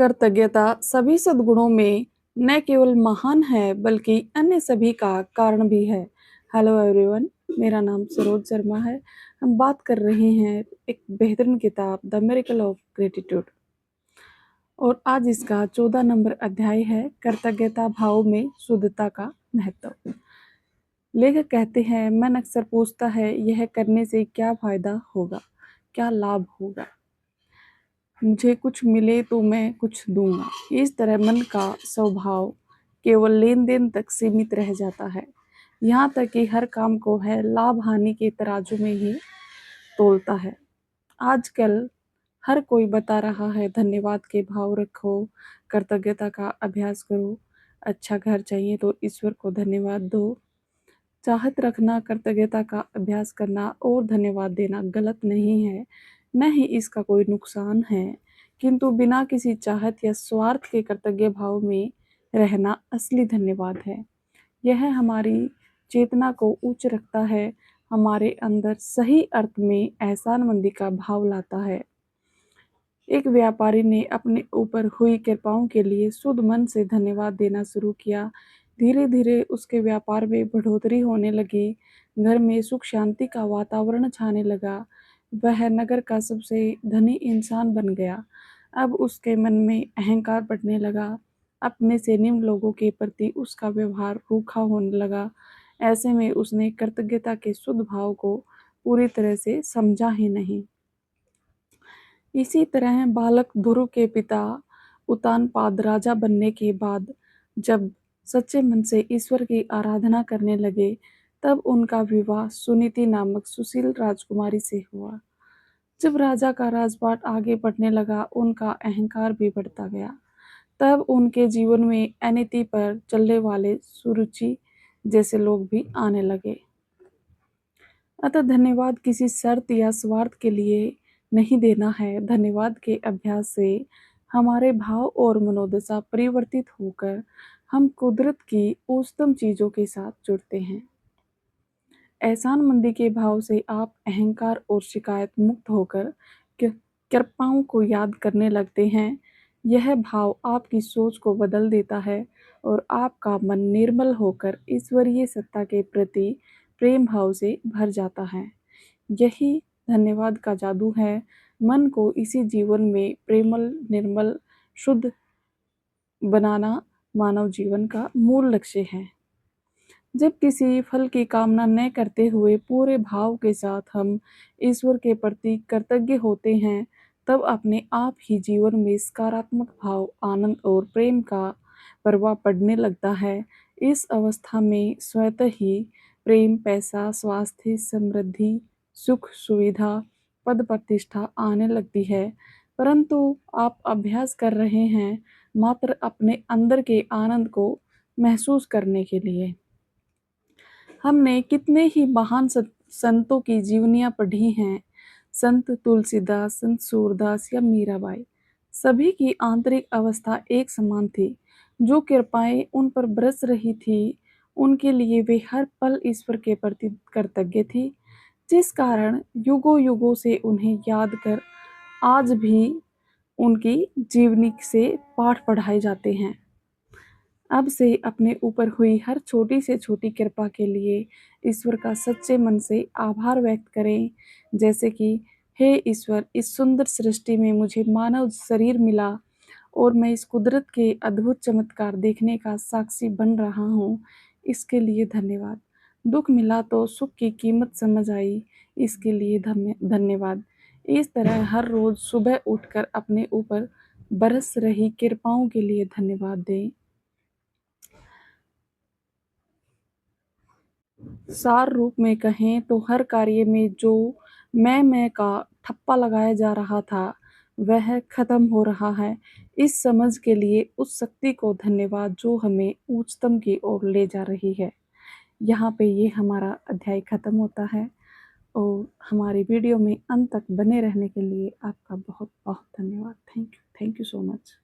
कृतज्ञता सभी सद्गुणों में न केवल महान है बल्कि अन्य सभी का कारण भी है। हेलो एवरीवन, मेरा नाम सरोज शर्मा है। हम बात कर रहे हैं एक बेहतरीन किताब द मिरेकल ऑफ ग्रेटिट्यूड और आज इसका 14 नंबर अध्याय है कृतज्ञता भाव में शुद्धता का महत्व। लेखक कहते हैं, मन अक्सर पूछता है यह करने से क्या फायदा होगा, क्या लाभ होगा, मुझे कुछ मिले तो मैं कुछ दूंगा। इस तरह मन का स्वभाव केवल लेन देन तक सीमित रह जाता है, यहाँ तक कि हर काम को है लाभ हानि के तराजू में ही तोलता है। आजकल हर कोई बता रहा है धन्यवाद के भाव रखो, कृतज्ञता का अभ्यास करो, अच्छा घर चाहिए तो ईश्वर को धन्यवाद दो। चाहत रखना, कृतज्ञता का अभ्यास करना और धन्यवाद देना गलत नहीं है, न ही इसका कोई नुकसान है, किंतु बिना किसी चाहत या स्वार्थ के कृतज्ञ भाव में रहना असली धन्यवाद है। यह हमारी चेतना को उच्च रखता है, हमारे अंदर सही अर्थ में एहसानमंदी का भाव लाता है। एक व्यापारी ने अपने ऊपर हुई कृपाओं के लिए शुद्ध मन से धन्यवाद देना शुरू किया। धीरे धीरे उसके व्यापार में बढ़ोतरी होने लगी, घर में सुख शांति का वातावरण छाने लगा। वह नगर का सबसे धनी इंसान बन गया। अब उसके मन में अहंकार बढ़ने लगा, अपने से निम्न लोगों के प्रति उसका व्यवहार रूखा होने लगा। ऐसे में उसने कृतज्ञता के शुद्ध भाव को पूरी तरह से समझा ही नहीं। इसी तरह बालक ध्रुव के पिता उत्तानपाद राजा बनने के बाद जब सच्चे मन से ईश्वर की आराधना करने लगे, तब उनका विवाह सुनीति नामक सुशील राजकुमारी से हुआ। जब राजा का राजपाट आगे बढ़ने लगा, उनका अहंकार भी बढ़ता गया। तब उनके जीवन में अनीति पर चलने वाले सुरुचि जैसे लोग भी आने लगे। अतः धन्यवाद किसी शर्त या स्वार्थ के लिए नहीं देना है। धन्यवाद के अभ्यास से हमारे भाव और मनोदशा परिवर्तित होकर हम कुदरत की उच्चतम चीजों के साथ जुड़ते हैं। एहसानमंदी के भाव से आप अहंकार और शिकायत मुक्त होकर कृपाओं को याद करने लगते हैं। यह भाव आपकी सोच को बदल देता है और आपका मन निर्मल होकर ईश्वरीय सत्ता के प्रति प्रेम भाव से भर जाता है। यही धन्यवाद का जादू है। मन को इसी जीवन में प्रेमल, निर्मल, शुद्ध बनाना मानव जीवन का मूल लक्ष्य है। जब किसी फल की कामना न करते हुए पूरे भाव के साथ हम ईश्वर के प्रति कृतज्ञ होते हैं, तब अपने आप ही जीवन में सकारात्मक भाव, आनंद और प्रेम का प्रभाव पड़ने लगता है। इस अवस्था में स्वतः ही प्रेम, पैसा, स्वास्थ्य, समृद्धि, सुख, सुविधा, पद प्रतिष्ठा आने लगती है। परंतु आप अभ्यास कर रहे हैं मात्र अपने अंदर के आनंद को महसूस करने के लिए। हमने कितने ही महान संतों की जीवनियाँ पढ़ी हैं। संत तुलसीदास, संत सूरदास या मीराबाई, सभी की आंतरिक अवस्था एक समान थी। जो कृपाएं उन पर बरस रही थी, उनके लिए वे हर पल ईश्वर के प्रति कृतज्ञ थी, जिस कारण युगों युगों से उन्हें याद कर आज भी उनकी जीवनी से पाठ पढ़ाए जाते हैं। अब से अपने ऊपर हुई हर छोटी से छोटी कृपा के लिए ईश्वर का सच्चे मन से आभार व्यक्त करें, जैसे कि हे ईश्वर, इस सुंदर सृष्टि में मुझे मानव शरीर मिला और मैं इस कुदरत के अद्भुत चमत्कार देखने का साक्षी बन रहा हूँ, इसके लिए धन्यवाद। दुख मिला तो सुख की कीमत समझ आई, इसके लिए धन्यवाद। इस तरह हर रोज सुबह उठकर अपने ऊपर बरस रही कृपाओं के लिए धन्यवाद दें। सार रूप में कहें तो हर कार्य में जो मैं का ठप्पा लगाया जा रहा था, वह खत्म हो रहा है। इस समझ के लिए उस शक्ति को धन्यवाद जो हमें उच्चतम की ओर ले जा रही है। यहाँ पे ये हमारा अध्याय खत्म होता है और हमारी वीडियो में अंत तक बने रहने के लिए आपका बहुत बहुत धन्यवाद। Thank you so much.